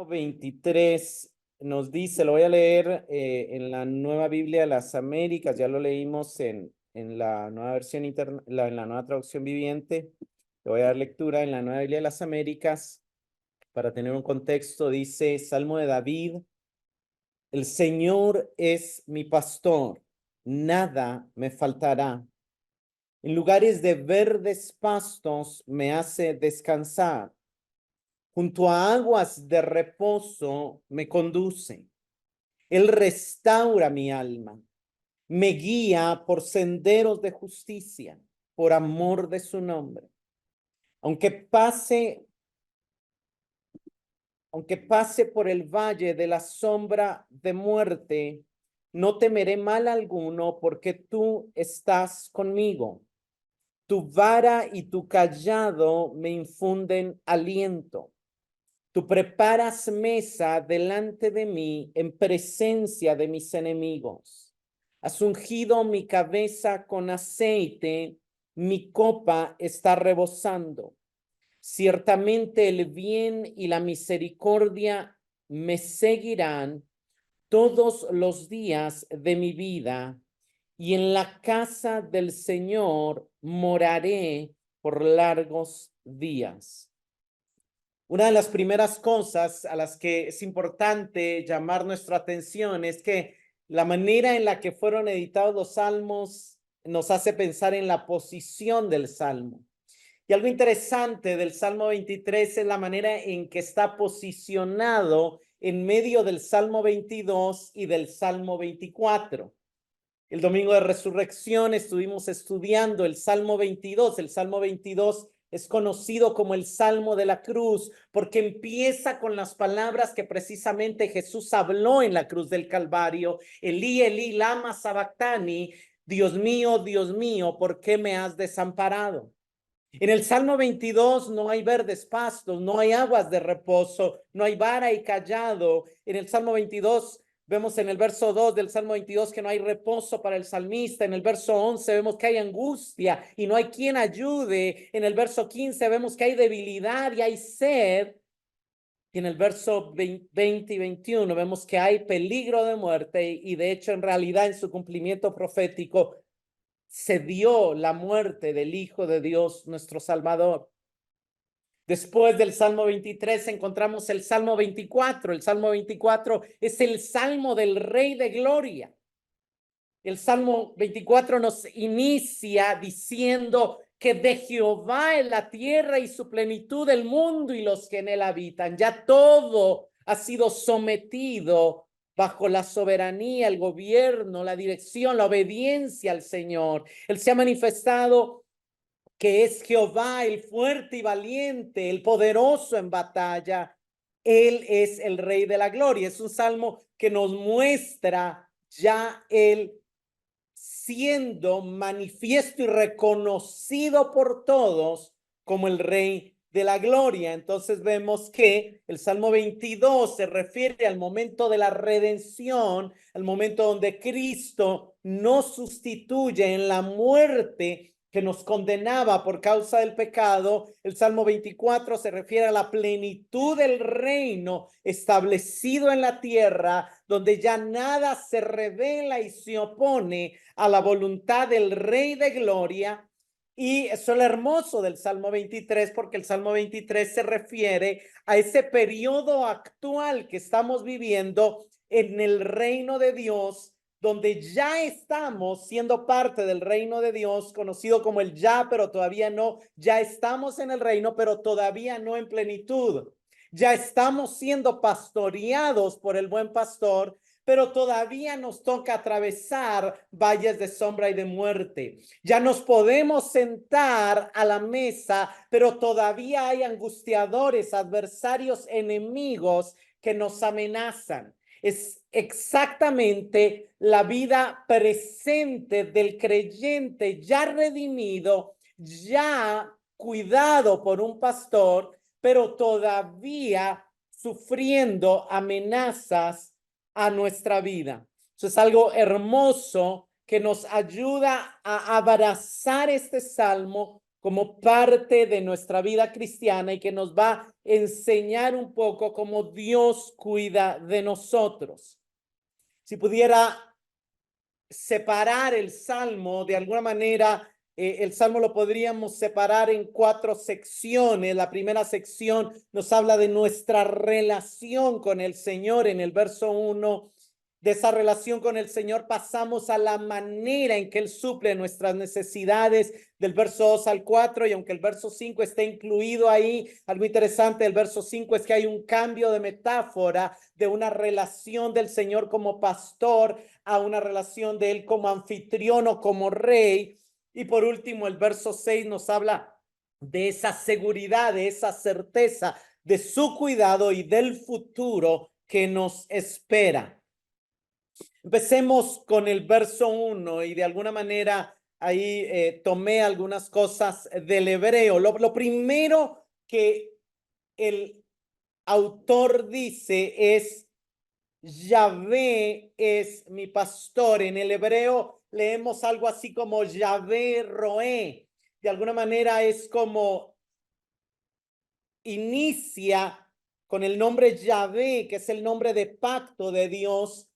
Salmo 23 nos dice, lo voy a leer en la Nueva Biblia de las Américas, ya lo leímos en la nueva versión en la nueva traducción viviente. Le voy a dar lectura en la Nueva Biblia de las Américas para tener un contexto. Dice, Salmo de David: el Señor es mi pastor, nada me faltará. En lugares de verdes pastos me hace descansar. Junto a aguas de reposo me conduce. Él restaura mi alma. Me guía por senderos de justicia, por amor de su nombre. Aunque pase, aunque pase por el valle de la sombra de muerte, no temeré mal alguno, porque tú estás conmigo. Tu vara y tu cayado me infunden aliento. Tú preparas mesa delante de mí en presencia de mis enemigos. Has ungido mi cabeza con aceite, mi copa está rebosando. Ciertamente el bien y la misericordia me seguirán todos los días de mi vida, y en la casa del Señor moraré por largos días. Una de las primeras cosas a las que es importante llamar nuestra atención es que la manera en la que fueron editados los salmos nos hace pensar en la posición del salmo. Y algo interesante del Salmo 23 es la manera en que está posicionado en medio del Salmo 22 y del Salmo 24. El domingo de resurrección estuvimos estudiando el Salmo 22. El Salmo 22 es conocido como el Salmo de la cruz porque empieza con las palabras que precisamente Jesús habló en la cruz del Calvario. Elí, Elí, lama sabactani. Dios mío, ¿por qué me has desamparado? En el Salmo 22 no hay verdes pastos, no hay aguas de reposo, no hay vara y cayado. En el Salmo 22 vemos en el verso 2 del Salmo 22 que no hay reposo para el salmista. En el verso 11 vemos que hay angustia y no hay quien ayude. En el verso 15 vemos que hay debilidad y hay sed. Y en el verso 20 y 21 vemos que hay peligro de muerte y de hecho en realidad en su cumplimiento profético se dio la muerte del Hijo de Dios, nuestro Salvador. Después del Salmo 23 encontramos el Salmo 24. El Salmo 24 es el Salmo del Rey de Gloria. El Salmo 24 nos inicia diciendo que de Jehová es la tierra y su plenitud, el mundo y los que en él habitan. Ya todo ha sido sometido bajo la soberanía, el gobierno, la dirección, la obediencia al Señor. Él se ha manifestado que es Jehová el fuerte y valiente, el poderoso en batalla. Él es el Rey de la gloria. Es un salmo que nos muestra ya el siendo manifiesto y reconocido por todos como el Rey de la gloria. Entonces vemos que el Salmo 22 se refiere al momento de la redención, al momento donde Cristo nos sustituye en la muerte que nos condenaba por causa del pecado. El Salmo 24 se refiere a la plenitud del reino establecido en la tierra, donde ya nada se revela y se opone a la voluntad del Rey de Gloria. Y eso es lo hermoso del Salmo 23, porque el Salmo 23 se refiere a ese periodo actual que estamos viviendo en el reino de Dios, donde ya estamos siendo parte del reino de Dios, conocido como el ya, pero todavía no. Ya estamos en el reino, pero todavía no en plenitud. Ya estamos siendo pastoreados por el buen pastor, pero todavía nos toca atravesar valles de sombra y de muerte. Ya nos podemos sentar a la mesa, pero todavía hay angustiadores, adversarios, enemigos que nos amenazan. Es exactamente la vida presente del creyente ya redimido, ya cuidado por un pastor, pero todavía sufriendo amenazas a nuestra vida. Eso es algo hermoso que nos ayuda a abrazar este salmo como parte de nuestra vida cristiana y que nos va a enseñar un poco cómo Dios cuida de nosotros. Si pudiera separar el Salmo de alguna manera, el Salmo lo podríamos separar en 4 secciones. La primera sección nos habla de nuestra relación con el Señor en el verso 1. De esa relación con el Señor pasamos a la manera en que Él suple nuestras necesidades del verso 2 al 4, y aunque el verso 5 está incluido ahí, algo interesante del verso 5 es que hay un cambio de metáfora de una relación del Señor como pastor a una relación de Él como anfitrión o como rey. Y por último, el verso 6 nos habla de esa seguridad, de esa certeza, de su cuidado y del futuro que nos espera. Empecemos con el verso 1 y de alguna manera ahí tomé algunas cosas del hebreo. Lo primero que el autor dice es: Yahvé es mi pastor. En el hebreo leemos algo así como Yahvé Roé. De alguna manera es como inicia con el nombre Yahvé, que es el nombre de pacto de Dios.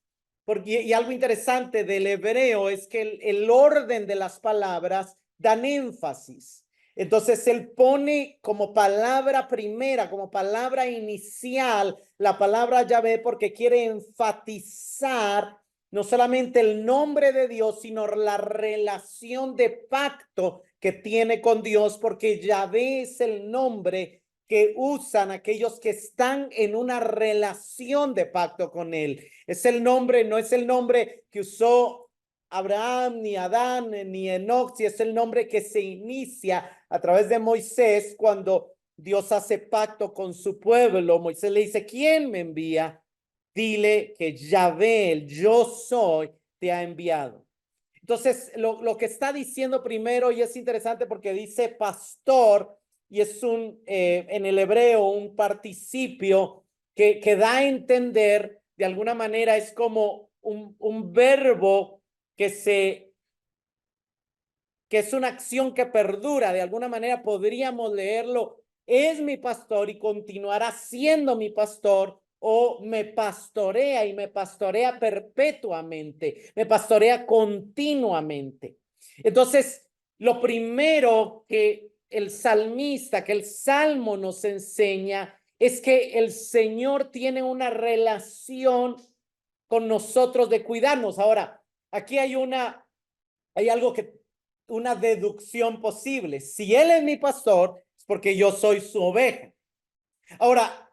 Porque, y algo interesante del hebreo es que el orden de las palabras dan énfasis. Entonces él pone como palabra primera, como palabra inicial, la palabra Yahvé, porque quiere enfatizar no solamente el nombre de Dios, sino la relación de pacto que tiene con Dios, porque Yahvé es el nombre que usan aquellos que están en una relación de pacto con Él. Es el nombre, no es el nombre que usó Abraham, ni Adán, ni Enoc, si es el nombre que se inicia a través de Moisés cuando Dios hace pacto con su pueblo. Moisés le dice: ¿quién me envía? Dile que Yahvé, el yo soy, te ha enviado. Entonces, lo que está diciendo primero, y es interesante porque dice pastor, y es en el hebreo, un participio que da a entender, de alguna manera, es como un verbo que es una acción que perdura. De alguna manera podríamos leerlo: es mi pastor y continuará siendo mi pastor, o me pastorea y me pastorea perpetuamente, me pastorea continuamente. Entonces, lo primero que el salmista, que el salmo nos enseña, es que el Señor tiene una relación con nosotros de cuidarnos. Ahora, aquí hay algo una deducción posible. Si Él es mi pastor, es porque yo soy su oveja. Ahora,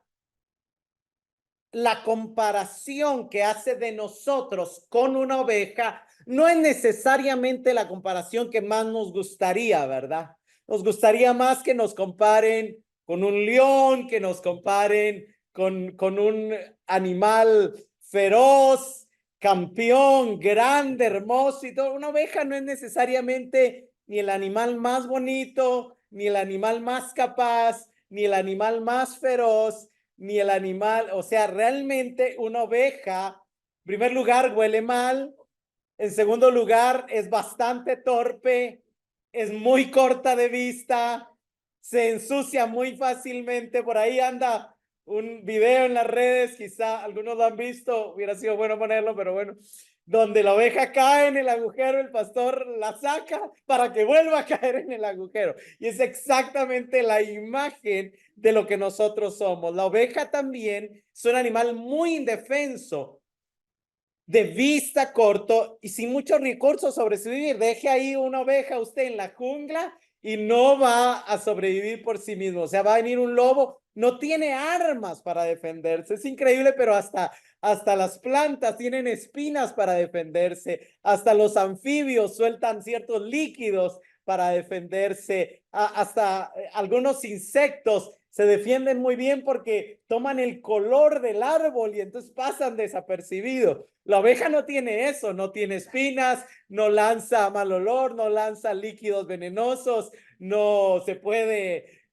la comparación que hace de nosotros con una oveja no es necesariamente la comparación que más nos gustaría, ¿verdad? Nos gustaría más que nos comparen con un león, que nos comparen con un animal feroz, campeón, grande, hermoso y todo. Una oveja no es necesariamente ni el animal más bonito, ni el animal más capaz, ni el animal más feroz, ni el animal. O sea, realmente una oveja, en primer lugar, huele mal. En segundo lugar, es bastante torpe, es muy corta de vista, se ensucia muy fácilmente. Por ahí anda un video en las redes, quizá algunos lo han visto, hubiera sido bueno ponerlo, pero bueno, donde la oveja cae en el agujero, el pastor la saca para que vuelva a caer en el agujero. Y es exactamente la imagen de lo que nosotros somos. La oveja también es un animal muy indefenso, de vista corto y sin muchos recursos sobrevivir. Deje ahí una oveja usted en la jungla y no va a sobrevivir por sí mismo. O sea, va a venir un lobo, no tiene armas para defenderse. Es increíble, pero hasta las plantas tienen espinas para defenderse. Hasta los anfibios sueltan ciertos líquidos para defenderse. Hasta algunos insectos se defienden muy bien porque toman el color del árbol y entonces pasan desapercibidos. La oveja no tiene eso, no tiene espinas, no lanza mal olor, no lanza líquidos venenosos, no se puede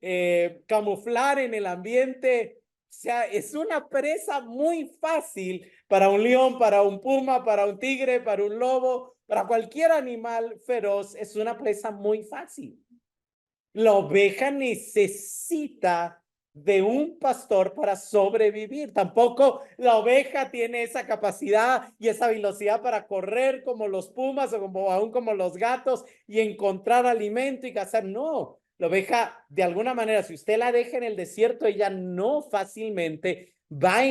camuflar en el ambiente. O sea, es una presa muy fácil para un león, para un puma, para un tigre, para un lobo, para cualquier animal feroz. Es una presa muy fácil. La oveja necesita de un pastor para sobrevivir. Tampoco la oveja tiene esa capacidad y esa velocidad para correr como los pumas o como, aún como los gatos y encontrar alimento y cazar. No, la oveja, de alguna manera, si usted la deja en el desierto, ella no fácilmente va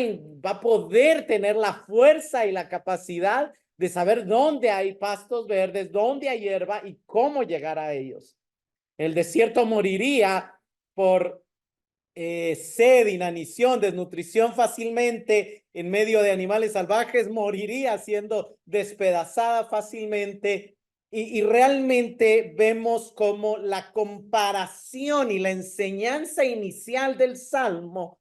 a poder tener la fuerza y la capacidad de saber dónde hay pastos verdes, dónde hay hierba y cómo llegar a ellos. El desierto moriría por sed, inanición, desnutrición fácilmente en medio de animales salvajes, moriría siendo despedazada fácilmente. Y realmente vemos como la comparación y la enseñanza inicial del Salmo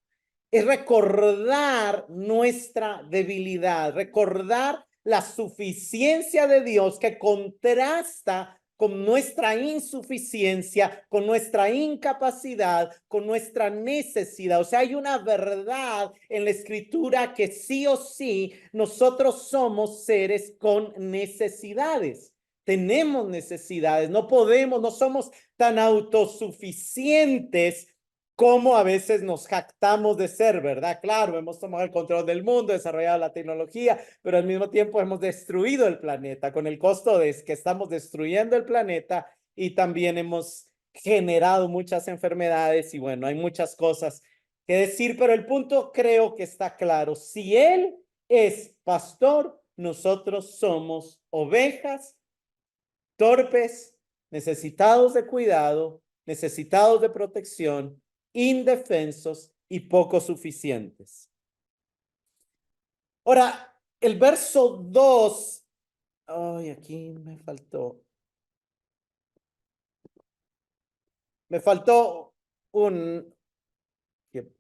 es recordar nuestra debilidad, recordar la suficiencia de Dios que contrasta con nuestra insuficiencia, con nuestra incapacidad, con nuestra necesidad. O sea, hay una verdad en la escritura que sí o sí nosotros somos seres con necesidades. Tenemos necesidades, no podemos, no somos tan autosuficientes como a veces nos jactamos de ser, ¿verdad? Claro, hemos tomado el control del mundo, desarrollado la tecnología, pero al mismo tiempo hemos destruido el planeta con el costo de que estamos destruyendo el planeta y también hemos generado muchas enfermedades y bueno, hay muchas cosas que decir, pero el punto creo que está claro. Si Él es pastor, nosotros somos ovejas torpes, necesitados de cuidado, necesitados de protección, indefensos y poco suficientes. Ahora, el verso 2, ay, aquí me faltó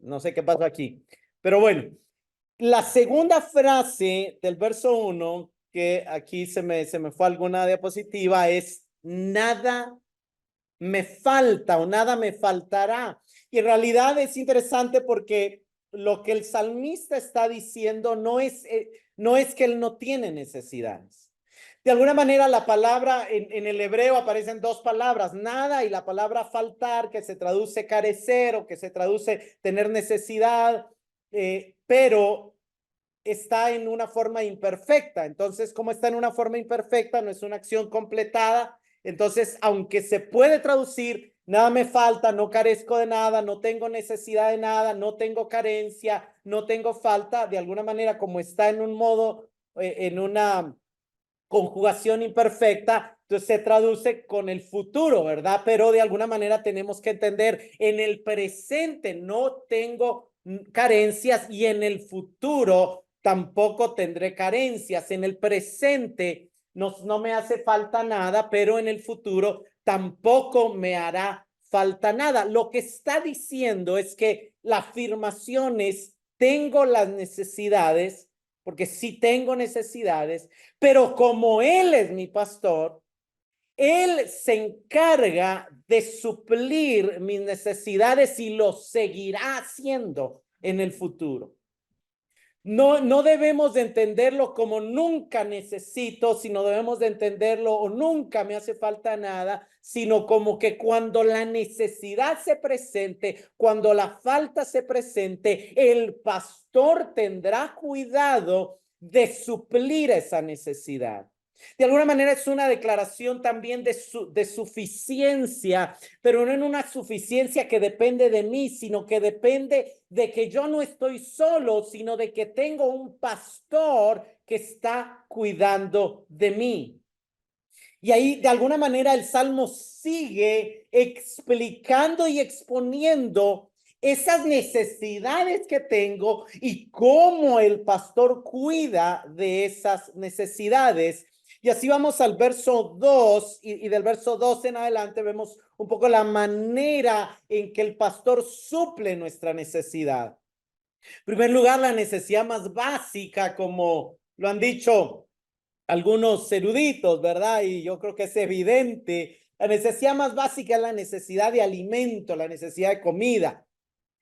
no sé qué pasó aquí, pero bueno, la segunda frase del verso 1, que aquí se me fue alguna diapositiva, es nada me falta o nada me faltará. Y en realidad es interesante porque lo que el salmista está diciendo no es que él no tiene necesidades. De alguna manera la palabra en el hebreo aparecen dos palabras, nada y la palabra faltar, que se traduce carecer o que se traduce tener necesidad, pero está en una forma imperfecta. Entonces, como está en una forma imperfecta, no es una acción completada. Entonces, aunque se puede traducir, nada me falta, no carezco de nada, no tengo necesidad de nada, no tengo carencia, no tengo falta, de alguna manera, como está en un modo, en una conjugación imperfecta, entonces se traduce con el futuro, ¿verdad? Pero de alguna manera tenemos que entender, en el presente no tengo carencias y en el futuro tampoco tendré carencias. En el presente no me hace falta nada, pero en el futuro tampoco me hará falta nada. Lo que está diciendo es que la afirmación es, tengo las necesidades, porque sí tengo necesidades, pero como Él es mi pastor, Él se encarga de suplir mis necesidades y lo seguirá haciendo en el futuro. No debemos de entenderlo como nunca necesito, sino debemos de entenderlo o nunca me hace falta nada, sino como que cuando la necesidad se presente, cuando la falta se presente, el pastor tendrá cuidado de suplir esa necesidad. De alguna manera es una declaración también de suficiencia, pero no en una suficiencia que depende de mí, sino que depende de que yo no estoy solo, sino de que tengo un pastor que está cuidando de mí. Y ahí, de alguna manera, el Salmo sigue explicando y exponiendo esas necesidades que tengo y cómo el pastor cuida de esas necesidades. Y así vamos al verso 2 y del verso 2 en adelante vemos un poco la manera en que el pastor suple nuestra necesidad. En primer lugar, la necesidad más básica, como lo han dicho algunos eruditos, ¿verdad? Y yo creo que es evidente. La necesidad más básica es la necesidad de alimento, la necesidad de comida.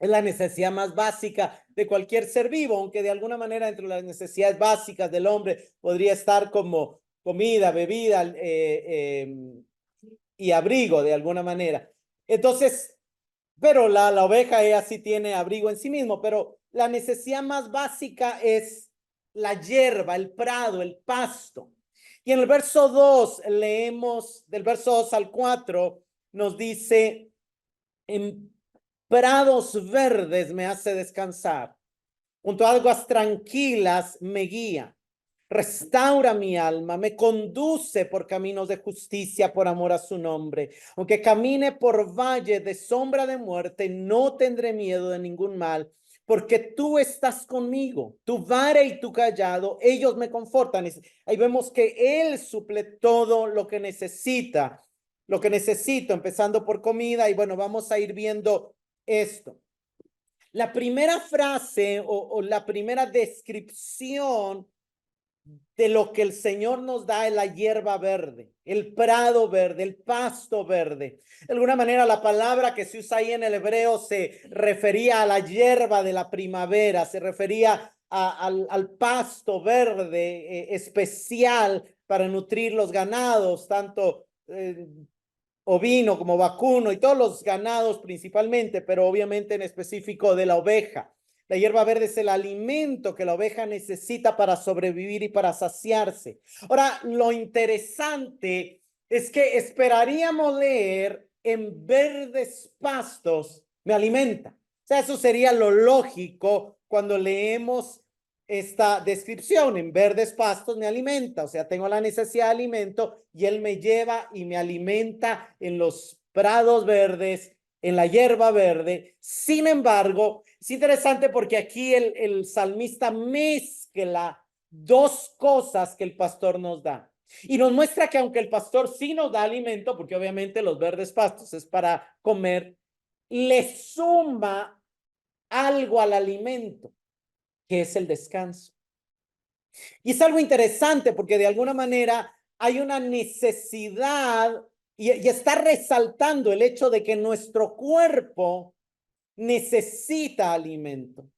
Es la necesidad más básica de cualquier ser vivo, aunque de alguna manera entre las necesidades básicas del hombre podría estar como comida, bebida y abrigo de alguna manera. Entonces, pero la oveja ella sí tiene abrigo en sí mismo, pero la necesidad más básica es la hierba, el prado, el pasto. Y en el verso 2 leemos, del verso 2 al 4, nos dice, en prados verdes me hace descansar, junto a aguas tranquilas me guía. Restaura mi alma, me conduce por caminos de justicia por amor a su nombre. Aunque camine por valle de sombra de muerte, no tendré miedo de ningún mal, porque tú estás conmigo, tu vara y tu callado, ellos me confortan. Ahí vemos que Él suple todo lo que necesito, empezando por comida. Y bueno, vamos a ir viendo esto. La primera frase o la primera descripción de lo que el Señor nos da es la hierba verde, el prado verde, el pasto verde. De alguna manera la palabra que se usa ahí en el hebreo se refería a la hierba de la primavera, se refería al pasto verde especial para nutrir los ganados, tanto ovino como vacuno y todos los ganados principalmente, pero obviamente en específico de la oveja. La hierba verde es el alimento que la oveja necesita para sobrevivir y para saciarse. Ahora, lo interesante es que esperaríamos leer en verdes pastos me alimenta. O sea, eso sería lo lógico cuando leemos esta descripción: en verdes pastos me alimenta, o sea, tengo la necesidad de alimento y Él me lleva y me alimenta en los prados verdes, en la hierba verde. Sin embargo, es interesante porque aquí el salmista mezcla dos cosas que el pastor nos da. Y nos muestra que aunque el pastor sí nos da alimento, porque obviamente los verdes pastos es para comer, le suma algo al alimento, que es el descanso. Y es algo interesante porque de alguna manera hay una necesidad y está resaltando el hecho de que nuestro cuerpo necesita alimento,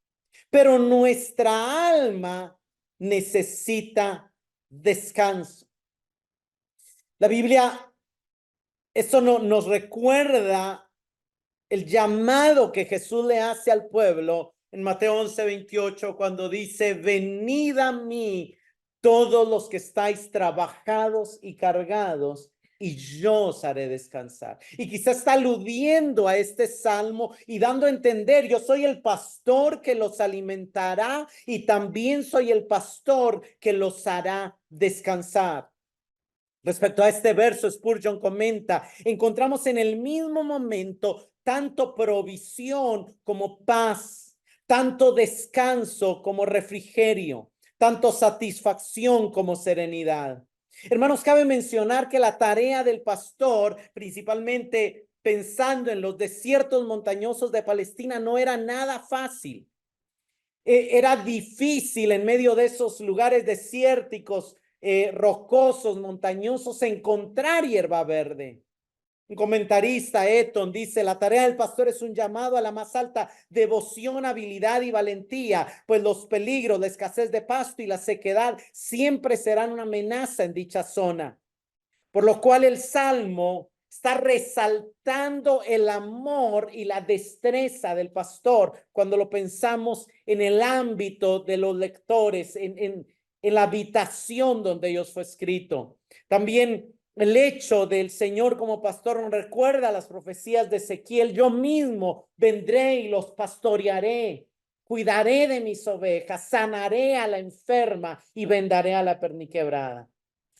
pero nuestra alma necesita descanso. La Biblia, esto nos recuerda el llamado que Jesús le hace al pueblo en Mateo 11:28, cuando dice: venid a mí todos los que estáis trabajados y cargados, y yo os haré descansar. Y quizás está aludiendo a este salmo y dando a entender: yo soy el pastor que los alimentará y también soy el pastor que los hará descansar. Respecto a este verso, Spurgeon comenta: encontramos en el mismo momento tanto provisión como paz, tanto descanso como refrigerio, tanto satisfacción como serenidad. Hermanos, cabe mencionar que la tarea del pastor, principalmente pensando en los desiertos montañosos de Palestina, no era nada fácil. Era difícil en medio de esos lugares desérticos, rocosos, montañosos, encontrar hierba verde. Un comentarista, Eton, dice: la tarea del pastor es un llamado a la más alta devoción, habilidad y valentía, pues los peligros, la escasez de pasto y la sequedad siempre serán una amenaza en dicha zona. Por lo cual el Salmo está resaltando el amor y la destreza del pastor cuando lo pensamos en el ámbito de los lectores, en la habitación donde ellos fue escrito. También el hecho del Señor como pastor nos recuerda las profecías de Ezequiel: yo mismo vendré y los pastorearé, cuidaré de mis ovejas, sanaré a la enferma y vendaré a la perniquebrada.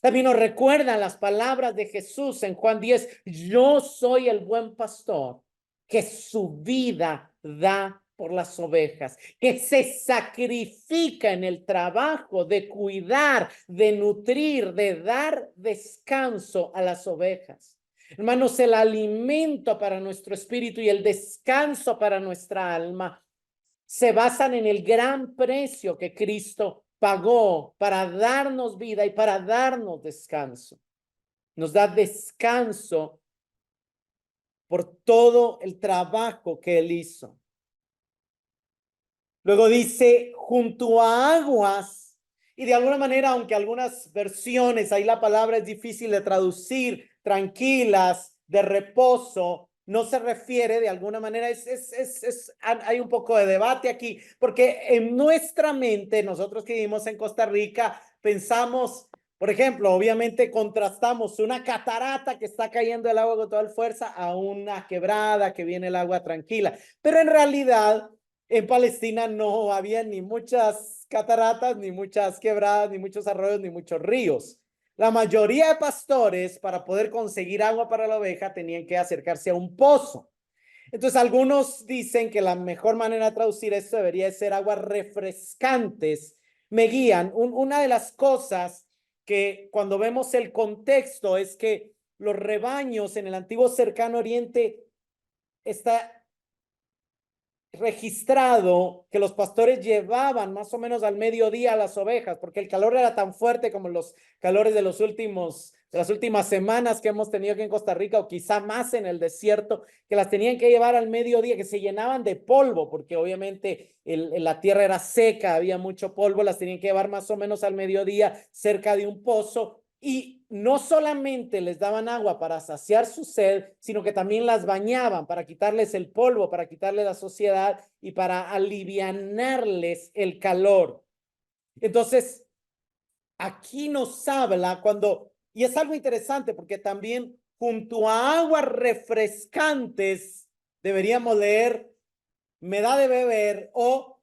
También nos recuerdan las palabras de Jesús en Juan 10: yo soy el buen pastor que su vida da por las ovejas, que se sacrifica en el trabajo de cuidar, de nutrir, de dar descanso a las ovejas. Hermanos, el alimento para nuestro espíritu y el descanso para nuestra alma se basan en el gran precio que Cristo pagó para darnos vida y para darnos descanso. Nos da descanso por todo el trabajo que Él hizo. Luego dice: junto a aguas, y de alguna manera, aunque algunas versiones, ahí la palabra es difícil de traducir, tranquilas, de reposo, no se refiere de alguna manera, hay un poco de debate aquí, porque en nuestra mente, nosotros que vivimos en Costa Rica, pensamos, por ejemplo, obviamente contrastamos una catarata que está cayendo el agua con toda fuerza a una quebrada que viene el agua tranquila, pero en realidad en Palestina no había ni muchas cataratas, ni muchas quebradas, ni muchos arroyos, ni muchos ríos. La mayoría de pastores, para poder conseguir agua para la oveja, tenían que acercarse a un pozo. Entonces, algunos dicen que la mejor manera de traducir esto debería ser aguas refrescantes. Me guían. Una de las cosas que cuando vemos el contexto es que los rebaños en el antiguo cercano oriente está registrado que los pastores llevaban más o menos al mediodía a las ovejas, porque el calor era tan fuerte como los calores de las últimas semanas que hemos tenido aquí en Costa Rica, o quizá más en el desierto, que las tenían que llevar al mediodía, que se llenaban de polvo, porque obviamente la tierra era seca, había mucho polvo, las tenían que llevar más o menos al mediodía cerca de un pozo. Y no solamente les daban agua para saciar su sed, sino que también las bañaban para quitarles el polvo, para quitarles la suciedad y para alivianarles el calor. Entonces, aquí nos habla y es algo interesante porque también junto a aguas refrescantes deberíamos leer, me da de beber o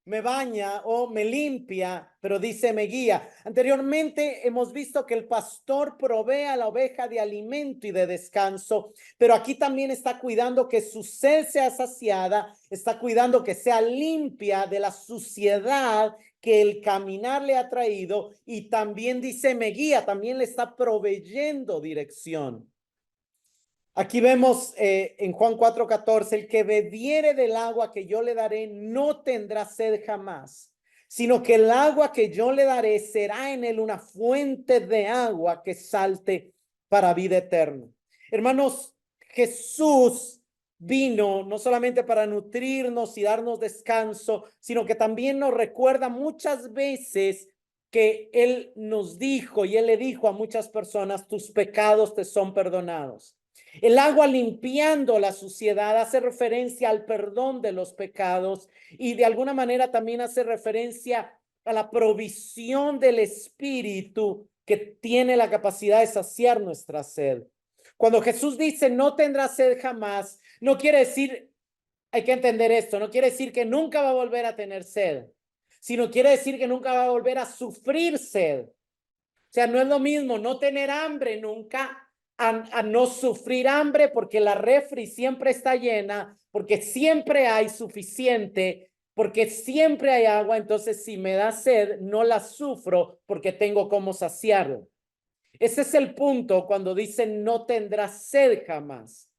me baña o me limpia, pero dice me guía. Anteriormente hemos visto que el pastor provee a la oveja de alimento y de descanso, pero aquí también está cuidando que su sed sea saciada, está cuidando que sea limpia de la suciedad que el caminar le ha traído, y también dice me guía, también le está proveyendo dirección. Aquí vemos en Juan 4:14, el que bebiere del agua que yo le daré no tendrá sed jamás, sino que el agua que yo le daré será en él una fuente de agua que salte para vida eterna. Hermanos, Jesús vino no solamente para nutrirnos y darnos descanso, sino que también nos recuerda muchas veces que Él nos dijo, y Él le dijo a muchas personas, tus pecados te son perdonados. El agua limpiando la suciedad hace referencia al perdón de los pecados, y de alguna manera también hace referencia a la provisión del Espíritu que tiene la capacidad de saciar nuestra sed. Cuando Jesús dice no tendrá sed jamás, no quiere decir, hay que entender esto, no quiere decir que nunca va a volver a tener sed, sino quiere decir que nunca va a volver a sufrir sed. O sea, no es lo mismo no tener hambre nunca a no sufrir hambre, porque la refri siempre está llena, porque siempre hay suficiente, porque siempre hay agua. Entonces, si me da sed, no la sufro porque tengo cómo saciarlo. Ese es el punto cuando dicen no tendrás sed jamás.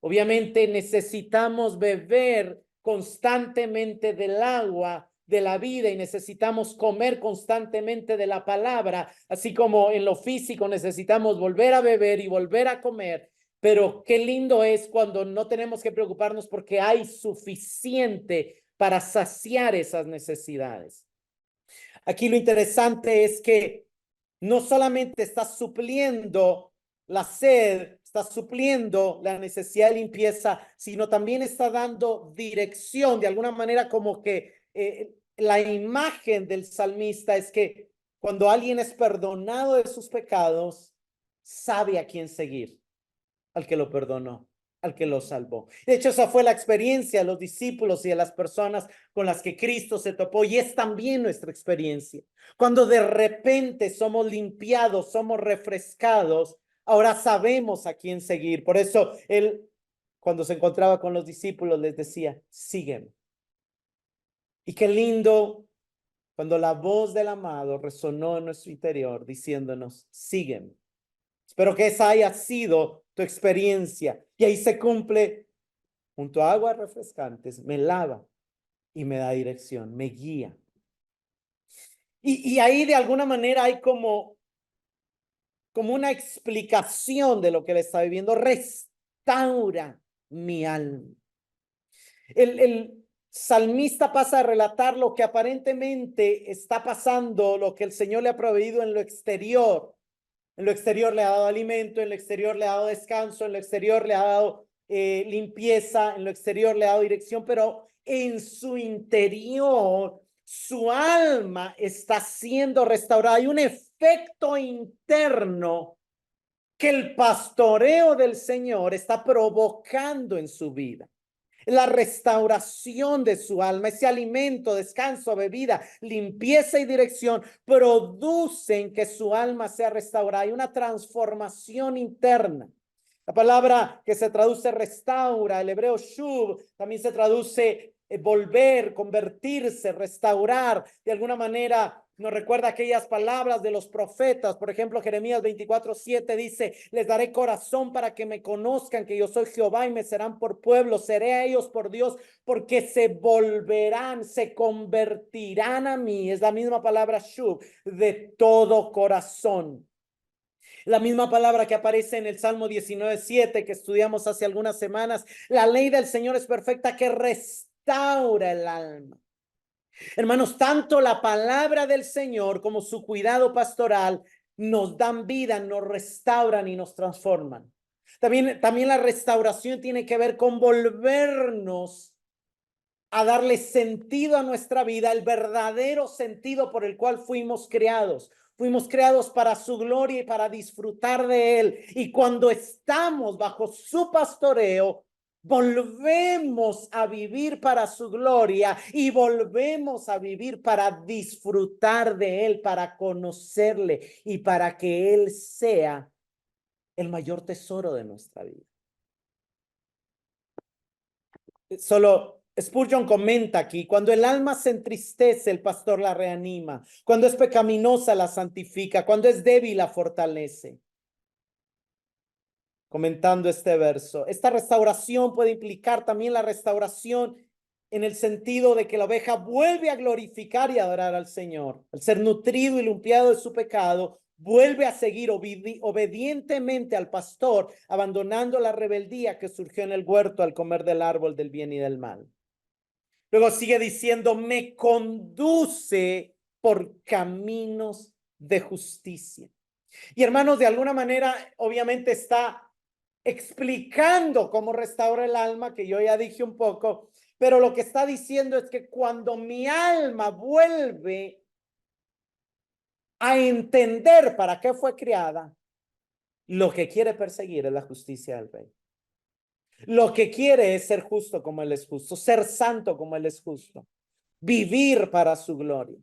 Obviamente necesitamos beber constantemente del agua de la vida, y necesitamos comer constantemente de la palabra, así como en lo físico necesitamos volver a beber y volver a comer. Pero qué lindo es cuando no tenemos que preocuparnos porque hay suficiente para saciar esas necesidades. Aquí lo interesante es que no solamente está supliendo la sed, está supliendo la necesidad de limpieza, sino también está dando dirección. De alguna manera, como que la imagen del salmista es que cuando alguien es perdonado de sus pecados, sabe a quién seguir, al que lo perdonó, al que lo salvó. De hecho, esa fue la experiencia de los discípulos y de las personas con las que Cristo se topó, y es también nuestra experiencia. Cuando de repente somos limpiados, somos refrescados, ahora sabemos a quién seguir. Por eso él, cuando se encontraba con los discípulos, les decía, sígueme. Y qué lindo cuando la voz del amado resonó en nuestro interior diciéndonos, sígueme. Espero que esa haya sido tu experiencia. Y ahí se cumple, junto a aguas refrescantes, me lava y me da dirección, me guía. Y ahí de alguna manera hay como una explicación de lo que él está viviendo. Restaura mi alma. El salmista pasa a relatar lo que aparentemente está pasando, lo que el Señor le ha proveído en lo exterior. En lo exterior le ha dado alimento, en lo exterior le ha dado descanso, en lo exterior le ha dado limpieza, en lo exterior le ha dado dirección, pero en su interior, su alma está siendo restaurada. Hay un efecto interno que el pastoreo del Señor está provocando en su vida. La restauración de su alma, ese alimento, descanso, bebida, limpieza y dirección producen que su alma sea restaurada. Hay una transformación interna. La palabra que se traduce restaura, el hebreo shuv, también se traduce volver, convertirse, restaurar. De alguna manera nos recuerda aquellas palabras de los profetas. Por ejemplo, Jeremías 24:7 dice: les daré corazón para que me conozcan que yo soy Jehová y me serán por pueblo, seré a ellos por Dios, porque se volverán, se convertirán a mí. Es la misma palabra shuv, de todo corazón. La misma palabra que aparece en el Salmo 19:7 que estudiamos hace algunas semanas. La ley del Señor es perfecta, que restaura el alma. Hermanos, tanto la palabra del Señor como su cuidado pastoral nos dan vida, nos restauran y nos transforman. También la restauración tiene que ver con volvernos a darle sentido a nuestra vida, el verdadero sentido por el cual fuimos creados. Fuimos creados para su gloria y para disfrutar de él. Y cuando estamos bajo su pastoreo, volvemos a vivir para su gloria y volvemos a vivir para disfrutar de él, para conocerle y para que él sea el mayor tesoro de nuestra vida. Solo Spurgeon comenta aquí: cuando el alma se entristece, el pastor la reanima; cuando es pecaminosa, la santifica; cuando es débil, la fortalece. Comentando este verso, esta restauración puede implicar también la restauración en el sentido de que la oveja vuelve a glorificar y adorar al Señor. Al ser nutrido y limpiado de su pecado, vuelve a seguir obedientemente al pastor, abandonando la rebeldía que surgió en el huerto al comer del árbol del bien y del mal. Luego sigue diciendo: me conduce por caminos de justicia. Y hermanos, de alguna manera, obviamente está explicando cómo restaura el alma, que yo ya dije un poco, pero lo que está diciendo es que cuando mi alma vuelve a entender para qué fue creada, lo que quiere perseguir es la justicia del Rey. Lo que quiere es ser justo como Él es justo, ser santo como Él es justo, vivir para su gloria.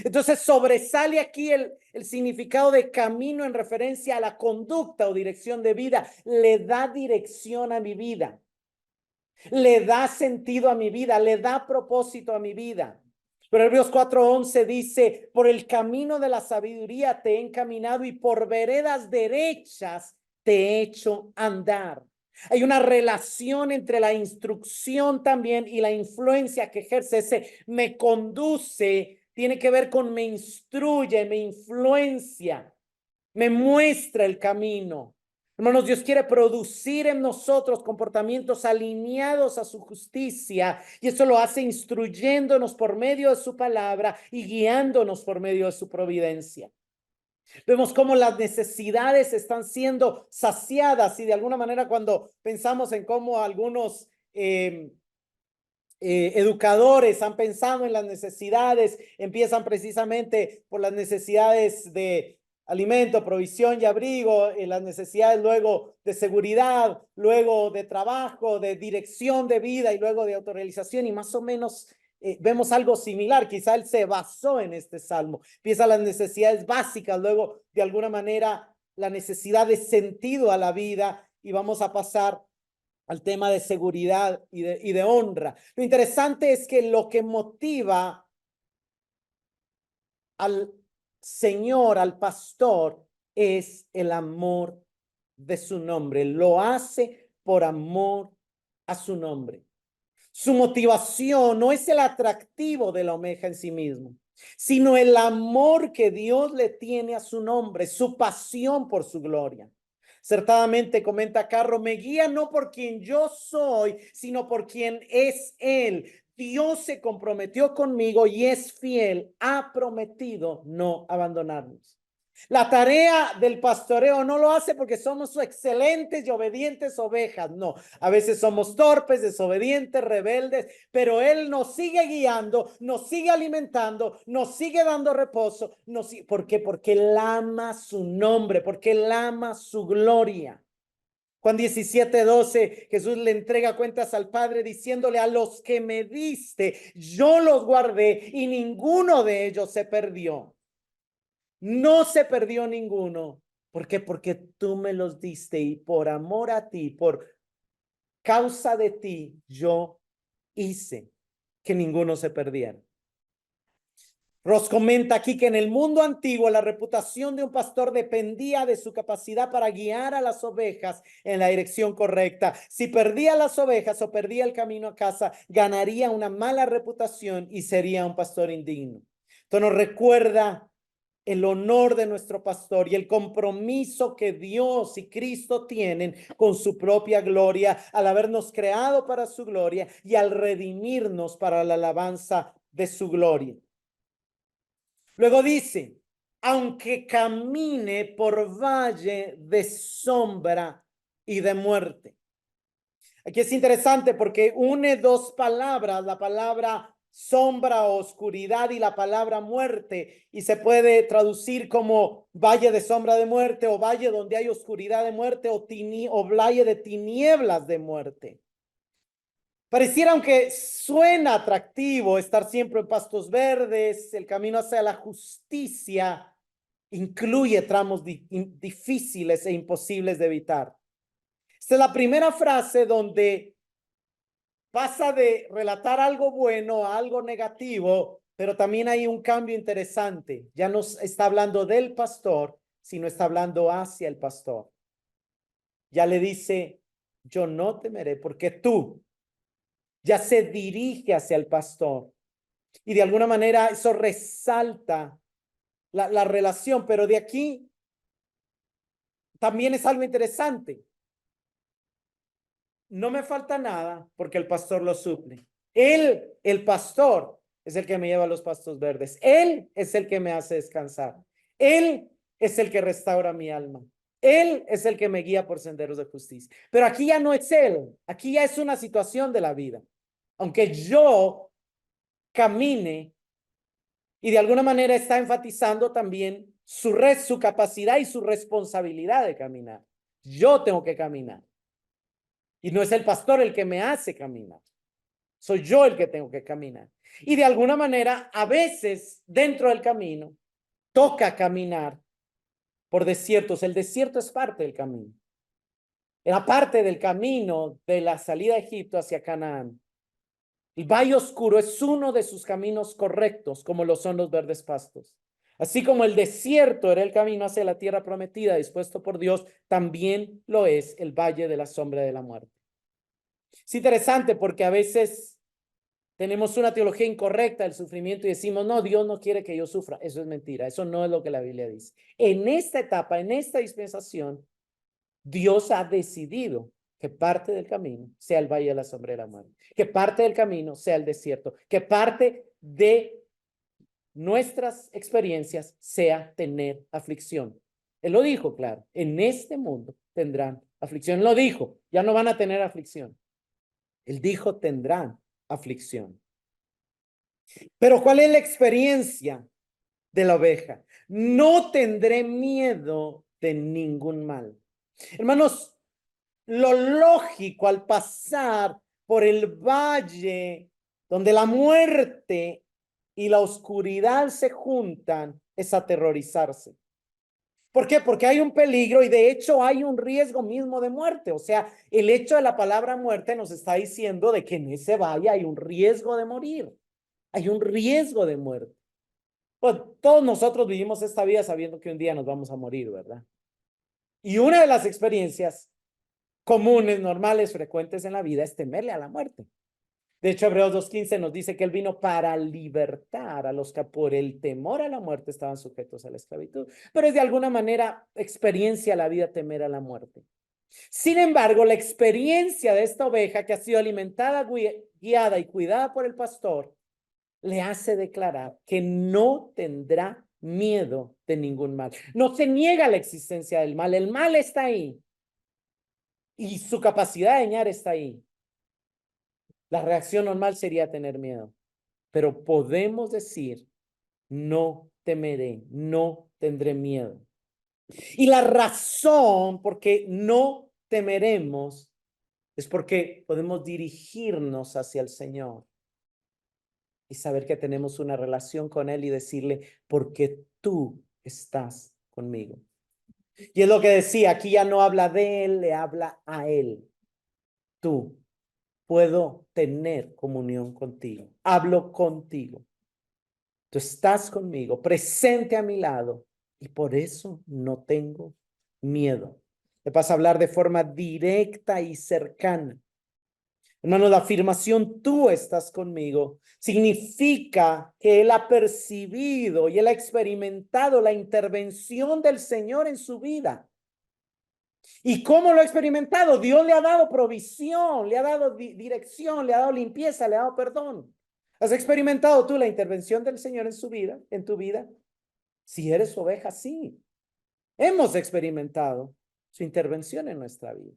Entonces sobresale aquí el significado de camino en referencia a la conducta o dirección de vida. Le da dirección a mi vida, le da sentido a mi vida, le da propósito a mi vida. Proverbios 4:11 dice: por el camino de la sabiduría te he encaminado y por veredas derechas te he hecho andar. Hay una relación entre la instrucción también y la influencia que ejerce. Ese me conduce tiene que ver con me instruye, me influencia, me muestra el camino. Hermanos, Dios quiere producir en nosotros comportamientos alineados a su justicia, y eso lo hace instruyéndonos por medio de su palabra y guiándonos por medio de su providencia. Vemos cómo las necesidades están siendo saciadas, y de alguna manera cuando pensamos en cómo algunos educadores han pensado en las necesidades, empiezan precisamente por las necesidades de alimento, provisión y abrigo, las necesidades luego de seguridad, luego de trabajo, de dirección de vida y luego de autorrealización, y más o menos vemos algo similar. Quizá él se basó en este salmo. Empieza las necesidades básicas, luego de alguna manera la necesidad de sentido a la vida, y vamos a pasar al tema de seguridad y de honra. Lo interesante es que lo que motiva al Señor, al pastor, es el amor de su nombre. Lo hace por amor a su nombre. Su motivación no es el atractivo de la oveja en sí mismo, sino el amor que Dios le tiene a su nombre, su pasión por su gloria. Acertadamente comenta Carro: me guía no por quien yo soy, sino por quien es Él. Dios se comprometió conmigo y es fiel, ha prometido no abandonarnos. La tarea del pastoreo no lo hace porque somos excelentes y obedientes ovejas. No, a veces somos torpes, desobedientes, rebeldes, pero Él nos sigue guiando, nos sigue alimentando, nos sigue dando reposo. ¿Por qué? Porque Él ama su nombre, porque Él ama su gloria. Juan 17:12, Jesús le entrega cuentas al Padre diciéndole: a los que me diste, yo los guardé y ninguno de ellos se perdió. No se perdió ninguno. ¿Por qué? Porque tú me los diste y por amor a ti, por causa de ti, yo hice que ninguno se perdiera. Ross comenta aquí que en el mundo antiguo la reputación de un pastor dependía de su capacidad para guiar a las ovejas en la dirección correcta. Si perdía las ovejas o perdía el camino a casa, ganaría una mala reputación y sería un pastor indigno. Esto nos recuerda el honor de nuestro pastor y el compromiso que Dios y Cristo tienen con su propia gloria al habernos creado para su gloria y al redimirnos para la alabanza de su gloria. Luego dice: aunque camine por valle de sombra y de muerte. Aquí es interesante porque une dos palabras, la palabra sombra o oscuridad y la palabra muerte, y se puede traducir como valle de sombra de muerte, o valle donde hay oscuridad de muerte, o valle de tinieblas de muerte. Pareciera, aunque suena atractivo estar siempre en pastos verdes, el camino hacia la justicia incluye tramos difíciles e imposibles de evitar. Esta es la primera frase donde pasa de relatar algo bueno a algo negativo, pero también hay un cambio interesante. Ya no está hablando del pastor, sino está hablando hacia el pastor. Ya le dice: yo no temeré porque tú. Ya se dirige hacia el pastor. Y de alguna manera eso resalta la relación, pero de aquí también es algo interesante. No me falta nada porque el pastor lo suple. Él, el pastor, es el que me lleva a los pastos verdes. Él es el que me hace descansar. Él es el que restaura mi alma. Él es el que me guía por senderos de justicia. Pero aquí ya no es él. Aquí ya es una situación de la vida. Aunque yo camine, y de alguna manera está enfatizando también su capacidad y su responsabilidad de caminar. Yo tengo que caminar. Y no es el pastor el que me hace caminar. Soy yo el que tengo que caminar. Y de alguna manera, a veces, dentro del camino, toca caminar por desiertos. El desierto es parte del camino. Era parte del camino de la salida de Egipto hacia Canaán. El valle oscuro es uno de sus caminos correctos, como lo son los verdes pastos. Así como el desierto era el camino hacia la tierra prometida dispuesto por Dios, también lo es el valle de la sombra de la muerte. Es interesante porque a veces tenemos una teología incorrecta del sufrimiento y decimos: no, Dios no quiere que yo sufra. Eso es mentira, eso no es lo que la Biblia dice. En esta etapa, en esta dispensación, Dios ha decidido que parte del camino sea el valle de la sombra de la muerte, que parte del camino sea el desierto, que parte de nuestras experiencias sea tener aflicción. Él lo dijo, claro: en este mundo tendrán aflicción. Él lo dijo: ya no van a tener aflicción. Él dijo: tendrán aflicción. Pero ¿cuál es la experiencia de la oveja? No tendré miedo de ningún mal. Hermanos, lo lógico al pasar por el valle donde la muerte y la oscuridad se juntan es aterrorizarse. ¿Por qué? Porque hay un peligro y de hecho hay un riesgo mismo de muerte. O sea, el hecho de la palabra muerte nos está diciendo de que en ese valle hay un riesgo de morir. Hay un riesgo de muerte. Pues todos nosotros vivimos esta vida sabiendo que un día nos vamos a morir, ¿verdad? Y una de las experiencias comunes, normales, frecuentes en la vida es temerle a la muerte. De hecho, Hebreos 2:15 nos dice que él vino para libertar a los que por el temor a la muerte estaban sujetos a la esclavitud. Pero es de alguna manera experiencia la vida temer a la muerte. Sin embargo, la experiencia de esta oveja que ha sido alimentada, guiada y cuidada por el pastor, le hace declarar que no tendrá miedo de ningún mal. No se niega la existencia del mal. El mal está ahí. Y su capacidad de dañar está ahí. La reacción normal sería tener miedo. Pero podemos decir, no temeré, no tendré miedo. Y la razón por qué no temeremos es porque podemos dirigirnos hacia el Señor y saber que tenemos una relación con Él y decirle, porque tú estás conmigo. Y es lo que decía, aquí ya no habla de Él, le habla a Él. Tú, puedo tener comunión contigo, hablo contigo. Tú estás conmigo, presente a mi lado, y por eso no tengo miedo. Le vas a hablar de forma directa y cercana. Hermanos, la afirmación tú estás conmigo significa que él ha percibido y él ha experimentado la intervención del Señor en su vida. ¿Y cómo lo ha experimentado? Dios le ha dado provisión, le ha dado dirección, le ha dado limpieza, le ha dado perdón. ¿Has experimentado tú la intervención del Señor en su vida, en tu vida? Si eres oveja, sí. Hemos experimentado su intervención en nuestra vida.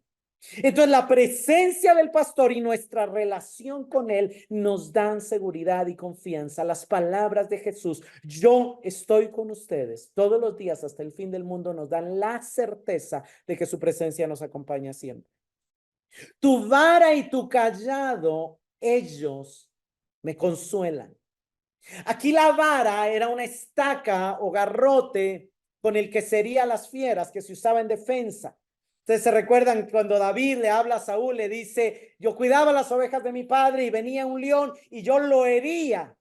Entonces, la presencia del pastor y nuestra relación con él nos dan seguridad y confianza. Las palabras de Jesús, yo estoy con ustedes todos los días hasta el fin del mundo, nos dan la certeza de que su presencia nos acompaña siempre. Tu vara y tu callado, ellos me consuelan. Aquí la vara era una estaca o garrote con el que sería las fieras que se usaba en defensa. Ustedes se recuerdan cuando David le habla a Saúl, le dice, yo cuidaba las ovejas de mi padre y venía un león y yo lo hería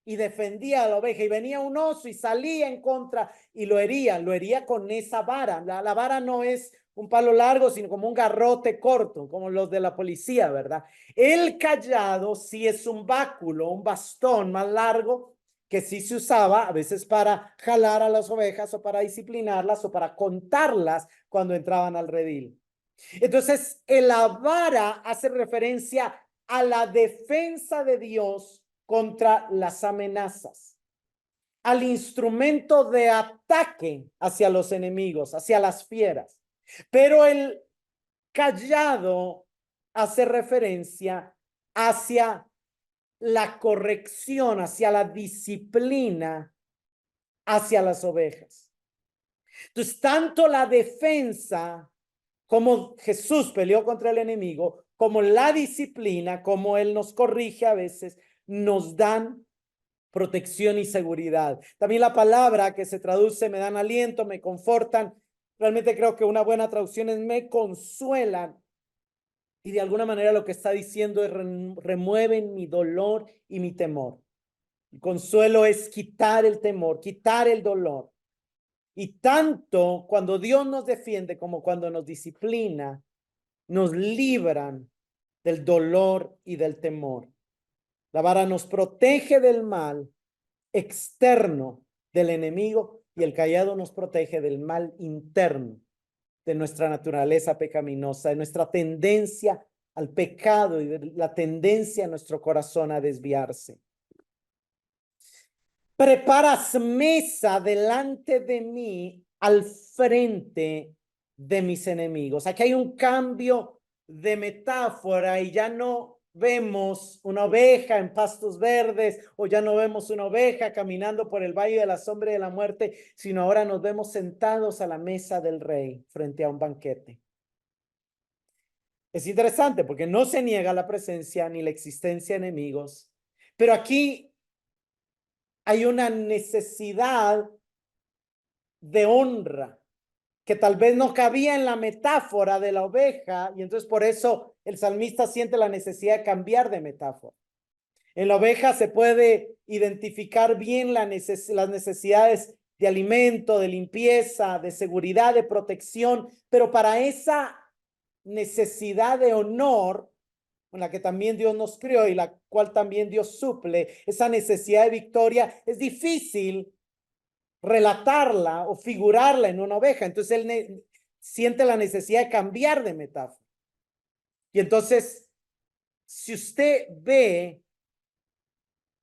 y defendía a la oveja y venía un oso y salía en contra y lo hería con esa vara. La vara no es un palo largo, sino como un garrote corto, como los de la policía, ¿verdad? El cayado sí es un báculo, un bastón más largo que sí se usaba a veces para jalar a las ovejas o para disciplinarlas o para contarlas cuando entraban al redil. Entonces, la vara hace referencia a la defensa de Dios contra las amenazas, al instrumento de ataque hacia los enemigos, hacia las fieras. Pero el cayado hace referencia hacia la corrección, hacia la disciplina, hacia las ovejas. Entonces, tanto la defensa como Jesús peleó contra el enemigo, como la disciplina, como Él nos corrige a veces, nos dan protección y seguridad. También la palabra que se traduce me dan aliento, me confortan. Realmente creo que una buena traducción es me consuelan. Y de alguna manera lo que está diciendo es remueven mi dolor y mi temor. El consuelo es quitar el temor, quitar el dolor. Y tanto cuando Dios nos defiende como cuando nos disciplina, nos libran del dolor y del temor. La vara nos protege del mal externo del enemigo y el cayado nos protege del mal interno de nuestra naturaleza pecaminosa, de nuestra tendencia al pecado y de la tendencia de nuestro corazón a desviarse. Preparas mesa delante de mí al frente de mis enemigos. Aquí hay un cambio de metáfora y ya no vemos una oveja en pastos verdes o ya no vemos una oveja caminando por el valle de la sombra y de la muerte, sino ahora nos vemos sentados a la mesa del rey frente a un banquete. Es interesante porque no se niega la presencia ni la existencia de enemigos, pero aquí hay una necesidad de honra que tal vez no cabía en la metáfora de la oveja y entonces por eso el salmista siente la necesidad de cambiar de metáfora. En la oveja se puede identificar bien las necesidades de alimento, de limpieza, de seguridad, de protección, pero para esa necesidad de honor con la que también Dios nos creó y la cual también Dios suple, esa necesidad de victoria, es difícil relatarla o figurarla en una oveja. Entonces él siente la necesidad de cambiar de metáfora. Y entonces, si usted ve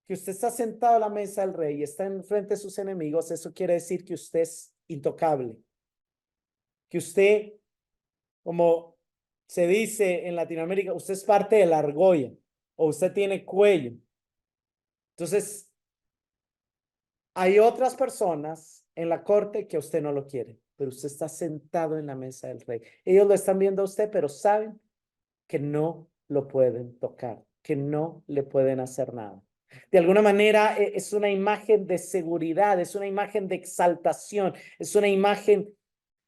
que usted está sentado a la mesa del rey y está enfrente de sus enemigos, eso quiere decir que usted es intocable, que usted, como se dice en Latinoamérica, usted es parte de la argolla o usted tiene cuello. Entonces, hay otras personas en la corte que a usted no lo quiere, pero usted está sentado en la mesa del rey. Ellos lo están viendo a usted, pero saben que no lo pueden tocar, que no le pueden hacer nada. De alguna manera es una imagen de seguridad, es una imagen de exaltación, es una imagen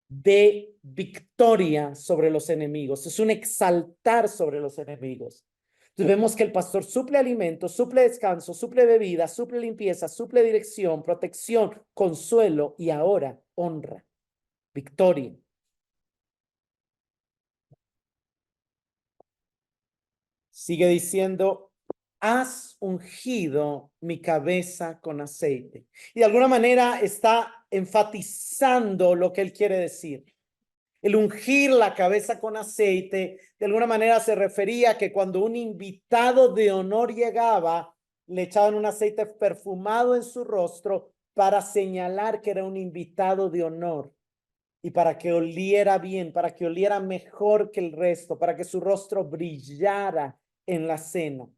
de victoria sobre los enemigos, es un exaltar sobre los enemigos. Entonces vemos que el pastor suple alimento, suple descanso, suple bebida, suple limpieza, suple dirección, protección, consuelo y ahora honra, victoria. Sigue diciendo, has ungido mi cabeza con aceite. Y de alguna manera está enfatizando lo que él quiere decir. El ungir la cabeza con aceite, de alguna manera se refería a que cuando un invitado de honor llegaba, le echaban un aceite perfumado en su rostro para señalar que era un invitado de honor y para que oliera bien, para que oliera mejor que el resto, para que su rostro brillara en la cena.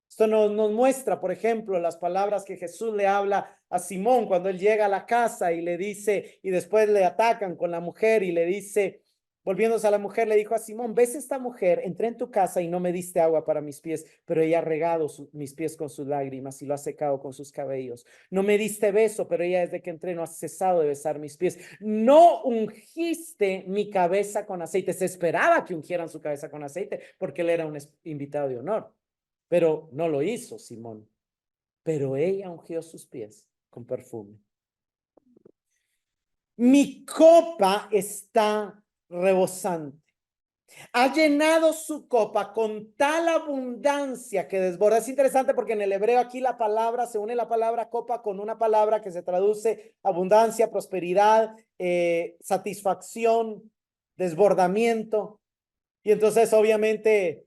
Esto nos muestra, por ejemplo, las palabras que Jesús le habla a Simón cuando él llega a la casa y le dice, y después le atacan con la mujer y le dice, volviéndose a la mujer, le dijo a Simón, ¿ves esta mujer? Entré en tu casa y no me diste agua para mis pies, pero ella ha regado mis pies con sus lágrimas y lo ha secado con sus cabellos. No me diste beso, pero ella desde que entré no ha cesado de besar mis pies. No ungiste mi cabeza con aceite. Se esperaba que ungieran su cabeza con aceite porque él era un invitado de honor. Pero no lo hizo Simón. Pero ella ungió sus pies con perfume. Mi copa está rebosante. Ha llenado su copa con tal abundancia que desborda. Es interesante porque en el hebreo aquí la palabra, se une la palabra copa con una palabra que se traduce abundancia, prosperidad, satisfacción, desbordamiento. Y entonces obviamente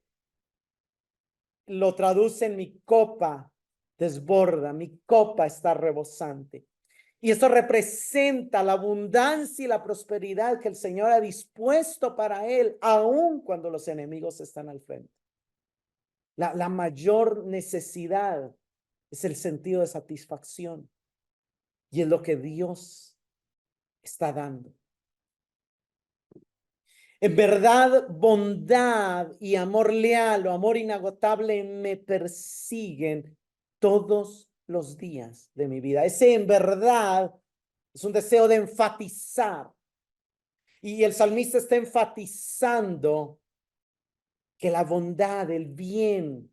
lo traduce en mi copa desborda, mi copa está rebosante. Y esto representa la abundancia y la prosperidad que el Señor ha dispuesto para él, aun cuando los enemigos están al frente. La mayor necesidad es el sentido de satisfacción y es lo que Dios está dando. En verdad, bondad y amor leal o amor inagotable me persiguen todos los días de mi vida. Ese en verdad es un deseo de enfatizar. Y el salmista está enfatizando que la bondad, el bien,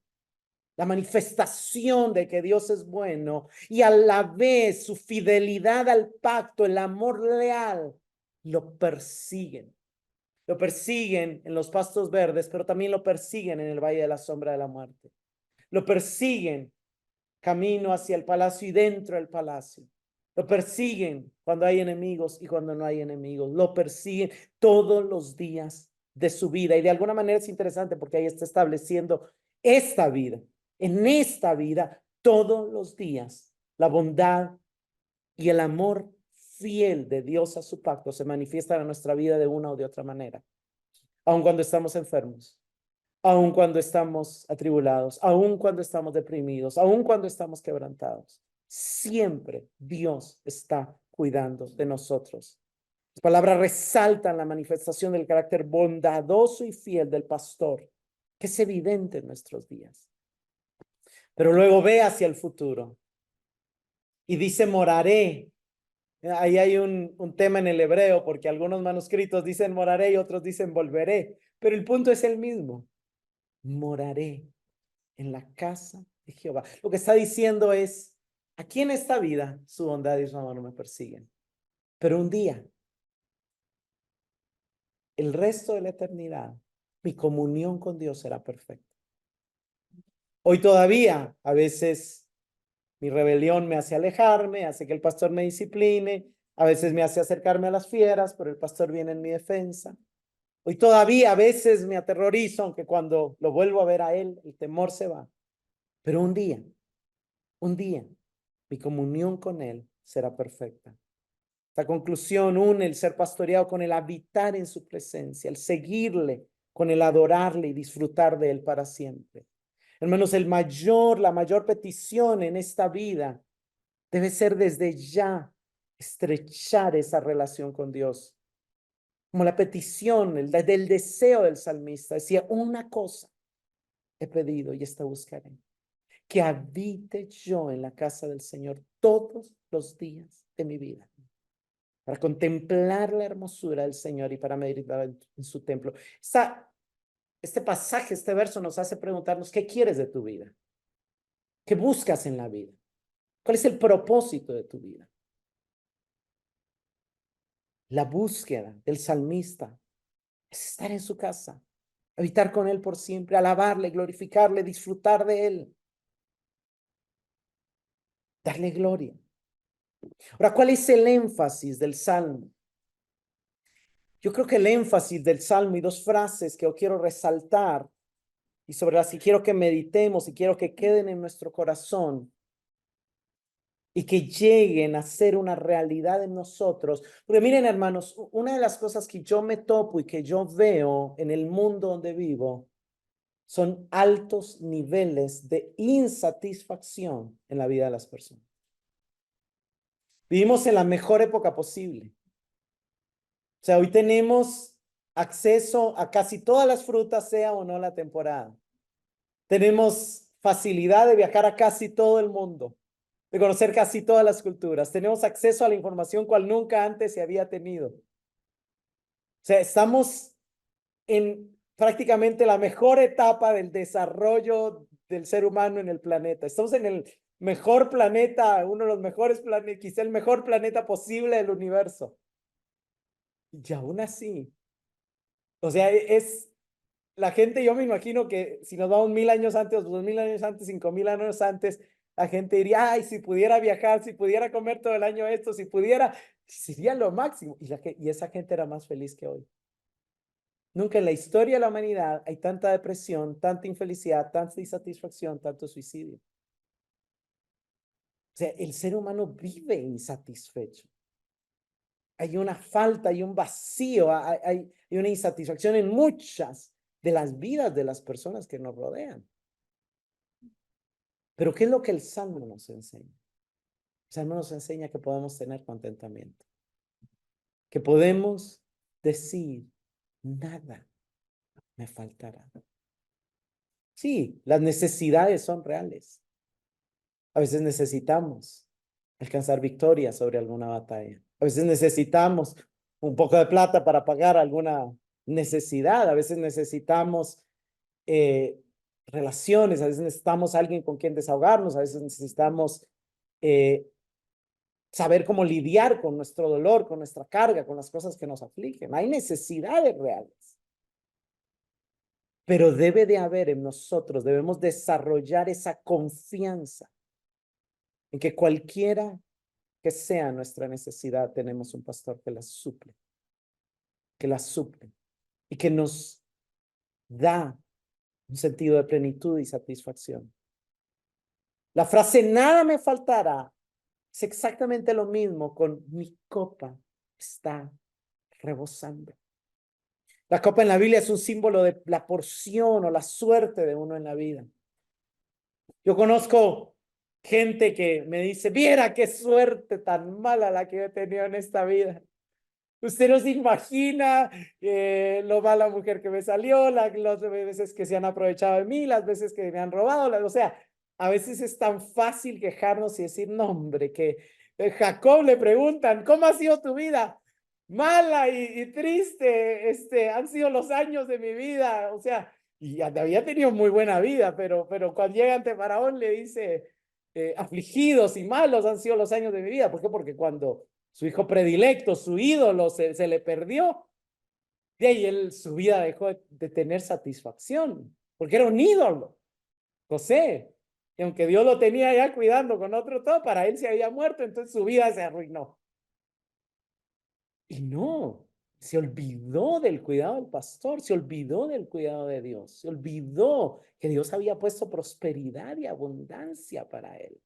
la manifestación de que Dios es bueno y a la vez su fidelidad al pacto, el amor leal, lo persiguen. Lo persiguen en los pastos verdes, pero también lo persiguen en el valle de la sombra de la muerte. Lo persiguen camino hacia el palacio y dentro del palacio. Lo persiguen cuando hay enemigos y cuando no hay enemigos. Lo persiguen todos los días de su vida. Y de alguna manera es interesante porque ahí está estableciendo esta vida. En esta vida, todos los días, la bondad y el amor fiel de Dios a su pacto se manifiestan en nuestra vida de una o de otra manera. Aun cuando estamos enfermos, aun cuando estamos atribulados, aun cuando estamos deprimidos, aun cuando estamos quebrantados. Siempre Dios está cuidando de nosotros. Las palabras resaltan la manifestación del carácter bondadoso y fiel del pastor, que es evidente en nuestros días. Pero luego ve hacia el futuro y dice, moraré. Ahí hay un tema en el hebreo, porque algunos manuscritos dicen moraré y otros dicen volveré, pero el punto es el mismo. Moraré en la casa de Jehová. Lo que está diciendo es, aquí en esta vida su bondad y su amor me persiguen, pero un día, el resto de la eternidad, mi comunión con Dios será perfecta. Hoy todavía, a veces mi rebelión me hace alejarme, hace que el pastor me discipline, a veces me hace acercarme a las fieras, pero el pastor viene en mi defensa. Hoy todavía a veces me aterrorizo, aunque cuando lo vuelvo a ver a él, el temor se va. Pero un día mi comunión con Él será perfecta. Esta conclusión une el ser pastoreado con el habitar en su presencia, el seguirle, con el adorarle y disfrutar de Él para siempre. Hermanos, la mayor petición en esta vida debe ser desde ya estrechar esa relación con Dios. Como la petición del deseo del salmista, decía, una cosa he pedido y esta buscaré, que habite yo en la casa del Señor todos los días de mi vida, para contemplar la hermosura del Señor y para meditar en su templo. Este pasaje, este verso nos hace preguntarnos, ¿qué quieres de tu vida? ¿Qué buscas en la vida? ¿Cuál es el propósito de tu vida? La búsqueda del salmista es estar en su casa, habitar con Él por siempre, alabarle, glorificarle, disfrutar de Él, darle gloria. Ahora, ¿cuál es el énfasis del Salmo? Yo creo que el énfasis del Salmo y dos frases que yo quiero resaltar y sobre las que quiero que meditemos y quiero que queden en nuestro corazón y que lleguen a ser una realidad en nosotros. Porque miren, hermanos, una de las cosas que yo me topo y que yo veo en el mundo donde vivo son altos niveles de insatisfacción en la vida de las personas. Vivimos en la mejor época posible. O sea, hoy tenemos acceso a casi todas las frutas, sea o no la temporada. Tenemos facilidad de viajar a casi todo el mundo, de conocer casi todas las culturas. Tenemos acceso a la información cual nunca antes se había tenido. O sea, estamos en prácticamente la mejor etapa del desarrollo del ser humano en el planeta. Estamos en el mejor planeta, uno de los mejores planetas, quizá el mejor planeta posible del universo. Y aún así, o sea, la gente, yo me imagino que si nos vamos 1000 años antes, 2000 años antes, 5000 años antes, la gente diría, ay, si pudiera viajar, si pudiera comer todo el año esto, si pudiera, sería lo máximo. Y esa gente era más feliz que hoy. Nunca en la historia de la humanidad hay tanta depresión, tanta infelicidad, tanta insatisfacción, tanto suicidio. O sea, el ser humano vive insatisfecho. Hay una falta, hay un vacío, hay una insatisfacción en muchas de las vidas de las personas que nos rodean. Pero ¿qué es lo que el Salmo nos enseña? El Salmo nos enseña que podemos tener contentamiento, que podemos decir, nada me faltará. Sí, las necesidades son reales. A veces necesitamos alcanzar victoria sobre alguna batalla. A veces necesitamos un poco de plata para pagar alguna necesidad. A veces necesitamos relaciones. A veces necesitamos alguien con quien desahogarnos. A veces necesitamos saber cómo lidiar con nuestro dolor, con nuestra carga, con las cosas que nos afligen. Hay necesidades reales. Pero debe de haber en nosotros, debemos desarrollar esa confianza en que cualquiera que sea nuestra necesidad, tenemos un pastor que la suple y que nos da un sentido de plenitud y satisfacción. La frase nada me faltará es exactamente lo mismo con mi copa está rebosando. La copa en la Biblia es un símbolo de la porción o la suerte de uno en la vida. Yo conozco gente que me dice, viera qué suerte tan mala la que he tenido en esta vida. Usted no se imagina lo mala mujer que me salió, las veces que se han aprovechado de mí, las veces que me han robado. O sea, a veces es tan fácil quejarnos y decir, no, hombre, que Jacob le preguntan, ¿cómo ha sido tu vida? Mala y triste, han sido los años de mi vida. O sea, y había tenido muy buena vida, pero cuando llega ante Faraón le dice, afligidos y malos han sido los años de mi vida. ¿Por qué? Porque cuando su hijo predilecto, su ídolo, se le perdió, de ahí su vida dejó de tener satisfacción, porque era un ídolo, José. Y aunque Dios lo tenía ya cuidando con otro todo, para él se había muerto, entonces su vida se arruinó. Y no, se olvidó del cuidado del pastor, se olvidó del cuidado de Dios, se olvidó que Dios había puesto prosperidad y abundancia para él.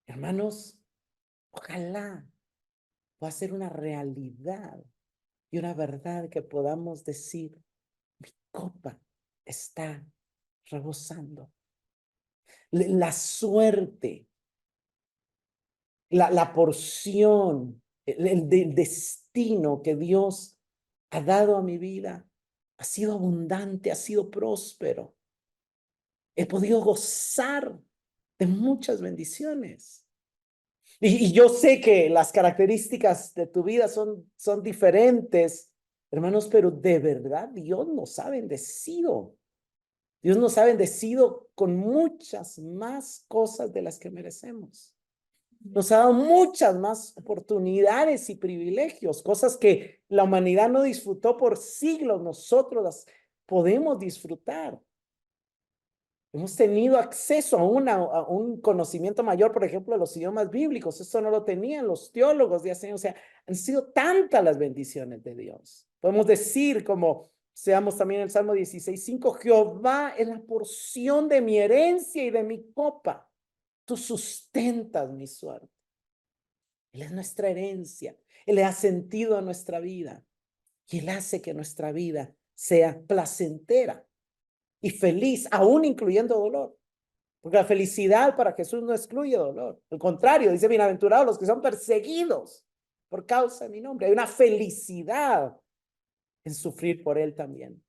Hermanos, ojalá pueda ser una realidad y una verdad que podamos decir, mi copa está rebosando. La suerte, la porción, el destino que Dios ha dado a mi vida ha sido abundante, ha sido próspero. He podido gozar de muchas bendiciones. Y yo sé que las características de tu vida son diferentes, hermanos, pero de verdad Dios nos ha bendecido. Dios nos ha bendecido con muchas más cosas de las que merecemos. Nos ha dado muchas más oportunidades y privilegios, cosas que la humanidad no disfrutó por siglos, nosotros las podemos disfrutar. Hemos tenido acceso a un conocimiento mayor, por ejemplo, de los idiomas bíblicos. Esto no lo tenían los teólogos de hace años. O sea, han sido tantas las bendiciones de Dios. Podemos decir, como seamos también en el Salmo 16:5, Jehová es la porción de mi herencia y de mi copa. Tú sustentas mi suerte. Él es nuestra herencia. Él le da sentido a nuestra vida. Y Él hace que nuestra vida sea placentera y feliz, aún incluyendo dolor. Porque la felicidad para Jesús no excluye dolor. Al contrario, dice, bienaventurados los que son perseguidos por causa de mi nombre. Hay una felicidad en sufrir por Él también.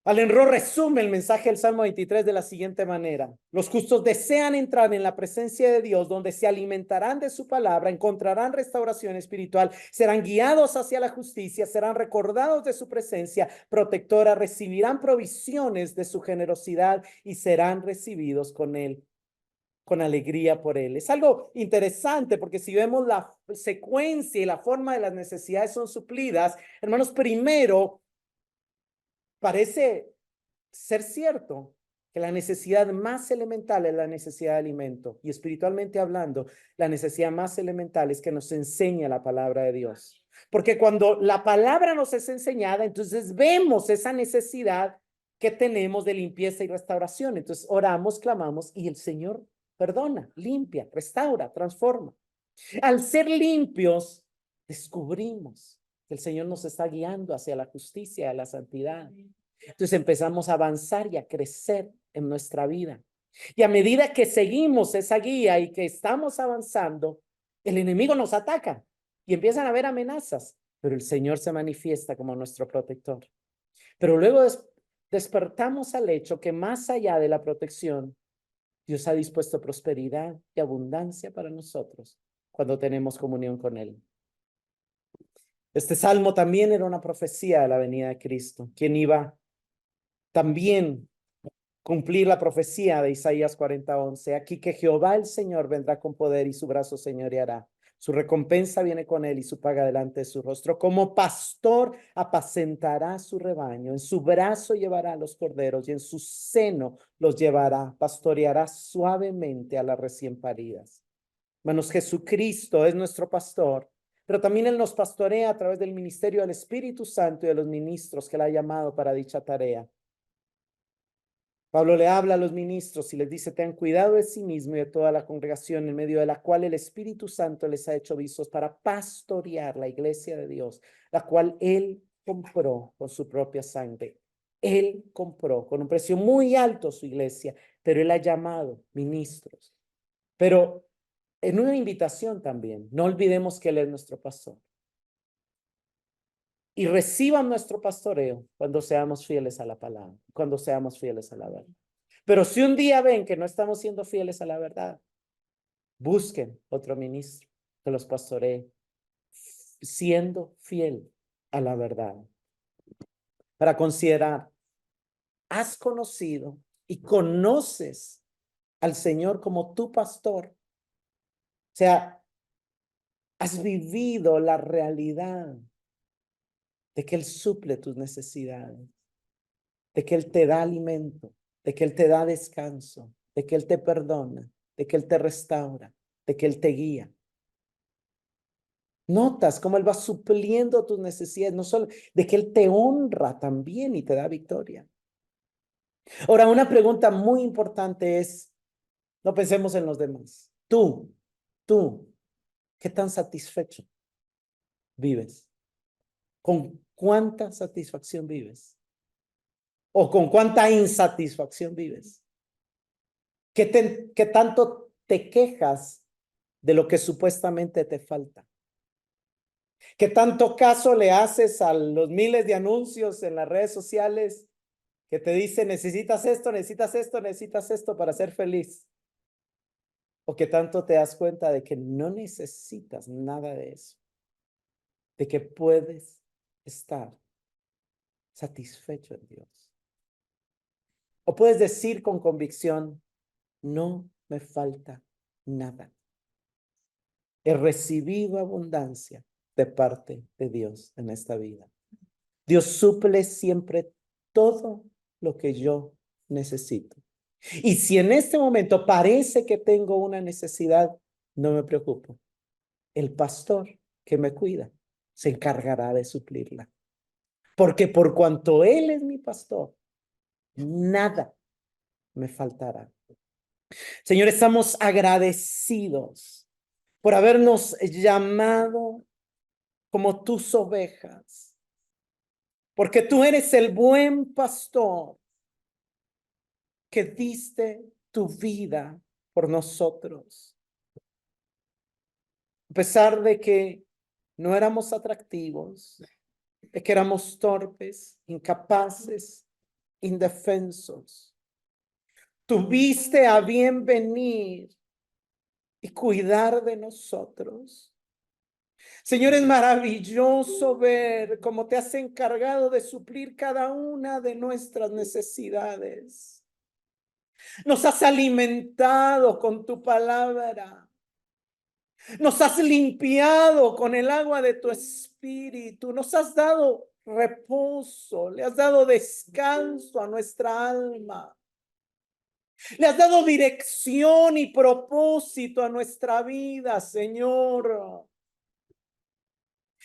Allen Ross resume el mensaje del Salmo 23 de la siguiente manera. Los justos desean entrar en la presencia de Dios, donde se alimentarán de su palabra, encontrarán restauración espiritual, serán guiados hacia la justicia, serán recordados de su presencia protectora, recibirán provisiones de su generosidad y serán recibidos con él, con alegría por él. Es algo interesante porque si vemos la secuencia y la forma de las necesidades son suplidas, hermanos, primero parece ser cierto que la necesidad más elemental es la necesidad de alimento, y espiritualmente hablando, la necesidad más elemental es que nos enseñe la palabra de Dios. Porque cuando la palabra nos es enseñada, entonces vemos esa necesidad que tenemos de limpieza y restauración. Entonces oramos, clamamos y el Señor perdona, limpia, restaura, transforma. Al ser limpios, descubrimos que el Señor nos está guiando hacia la justicia, a la santidad. Entonces empezamos a avanzar y a crecer en nuestra vida. Y a medida que seguimos esa guía y que estamos avanzando, el enemigo nos ataca y empiezan a haber amenazas, pero el Señor se manifiesta como nuestro protector. Pero luego despertamos al hecho que más allá de la protección, Dios ha dispuesto prosperidad y abundancia para nosotros cuando tenemos comunión con Él. Este salmo también era una profecía de la venida de Cristo, quien iba también cumplir la profecía de Isaías 40:11. Aquí que Jehová el Señor vendrá con poder y su brazo señoreará. Su recompensa viene con él y su paga delante de su rostro. Como pastor apacentará su rebaño. En su brazo llevará a los corderos y en su seno los llevará. Pastoreará suavemente a las recién paridas. Hermanos, Jesucristo es nuestro pastor, pero también Él nos pastorea a través del ministerio del Espíritu Santo y de los ministros que Él ha llamado para dicha tarea. Pablo le habla a los ministros y les dice, tengan cuidado de sí mismo y de toda la congregación en medio de la cual el Espíritu Santo les ha hecho visos para pastorear la iglesia de Dios, la cual Él compró con su propia sangre. Él compró con un precio muy alto su iglesia, pero Él ha llamado ministros. Pero en una invitación también, no olvidemos que Él es nuestro pastor. Y reciban nuestro pastoreo cuando seamos fieles a la palabra, cuando seamos fieles a la verdad. Pero si un día ven que no estamos siendo fieles a la verdad, busquen otro ministro que los pastoree, siendo fiel a la verdad. Para considerar, ¿has conocido y conoces al Señor como tu pastor? O sea, ¿has vivido la realidad de que Él suple tus necesidades, de que Él te da alimento, de que Él te da descanso, de que Él te perdona, de que Él te restaura, de que Él te guía? Notas cómo Él va supliendo tus necesidades, no solo de que Él te honra también y te da victoria. Ahora, una pregunta muy importante es, No pensemos en los demás. Tú, ¿qué tan satisfecho vives? ¿Con cuánta satisfacción vives? ¿O con cuánta insatisfacción vives? ¿Qué tanto te quejas de lo que supuestamente te falta? ¿Qué tanto caso le haces a los miles de anuncios en las redes sociales que te dicen necesitas esto, necesitas esto, necesitas esto para ser feliz? ¿O qué tanto te das cuenta de que no necesitas nada de eso? De que puedes estar satisfecho en Dios. O puedes decir con convicción, no me falta nada. He recibido abundancia de parte de Dios en esta vida. Dios suple siempre todo lo que yo necesito. Y si en este momento parece que tengo una necesidad, no me preocupo. El pastor que me cuida se encargará de suplirla. Porque por cuanto Él es mi pastor, nada me faltará. Señor, estamos agradecidos por habernos llamado como tus ovejas, porque tú eres el buen pastor que diste tu vida por nosotros. A pesar de que no éramos atractivos, de que éramos torpes, incapaces, indefensos, tuviste a bien venir y cuidar de nosotros. Señor, es maravilloso ver cómo te has encargado de suplir cada una de nuestras necesidades. Nos has alimentado con tu palabra. Nos has limpiado con el agua de tu espíritu. Nos has dado reposo. Le has dado descanso a nuestra alma. Le has dado dirección y propósito a nuestra vida, Señor.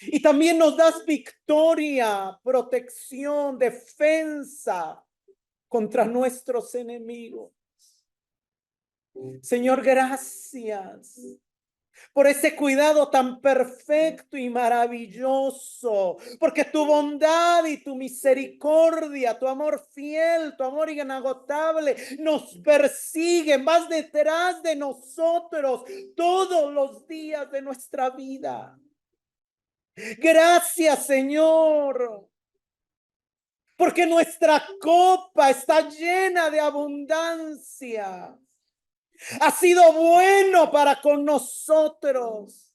Y también nos das victoria, protección, defensa contra nuestros enemigos. Señor, gracias por ese cuidado tan perfecto y maravilloso, porque tu bondad y tu misericordia, tu amor fiel, tu amor inagotable nos persiguen, vas detrás de nosotros todos los días de nuestra vida. Gracias, Señor, porque nuestra copa está llena de abundancia. Ha sido bueno para con nosotros.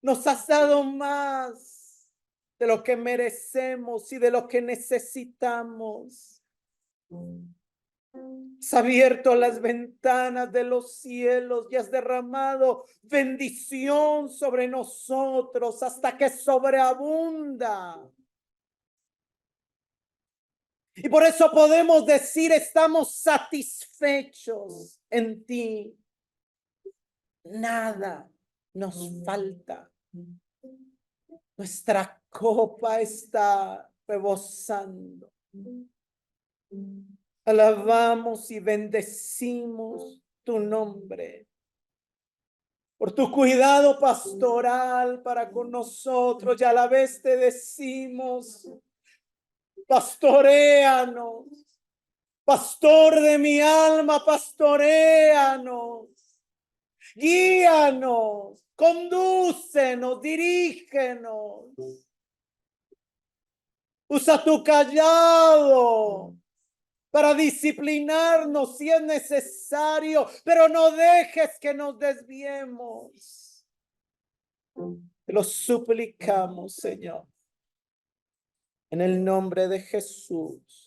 Nos has dado más de lo que merecemos y de lo que necesitamos. Has abierto las ventanas de los cielos y has derramado bendición sobre nosotros hasta que sobreabunda. Y por eso podemos decir, estamos satisfechos en ti. Nada nos falta. Nuestra copa está rebosando. Alabamos y bendecimos tu nombre por tu cuidado pastoral para con nosotros, y a la vez te decimos, pastoréanos, pastor de mi alma, pastoréanos, guíanos, condúcenos, dirígenos. Usa tu callado para disciplinarnos si es necesario, pero no dejes que nos desviemos. Te lo suplicamos, Señor, en el nombre de Jesús.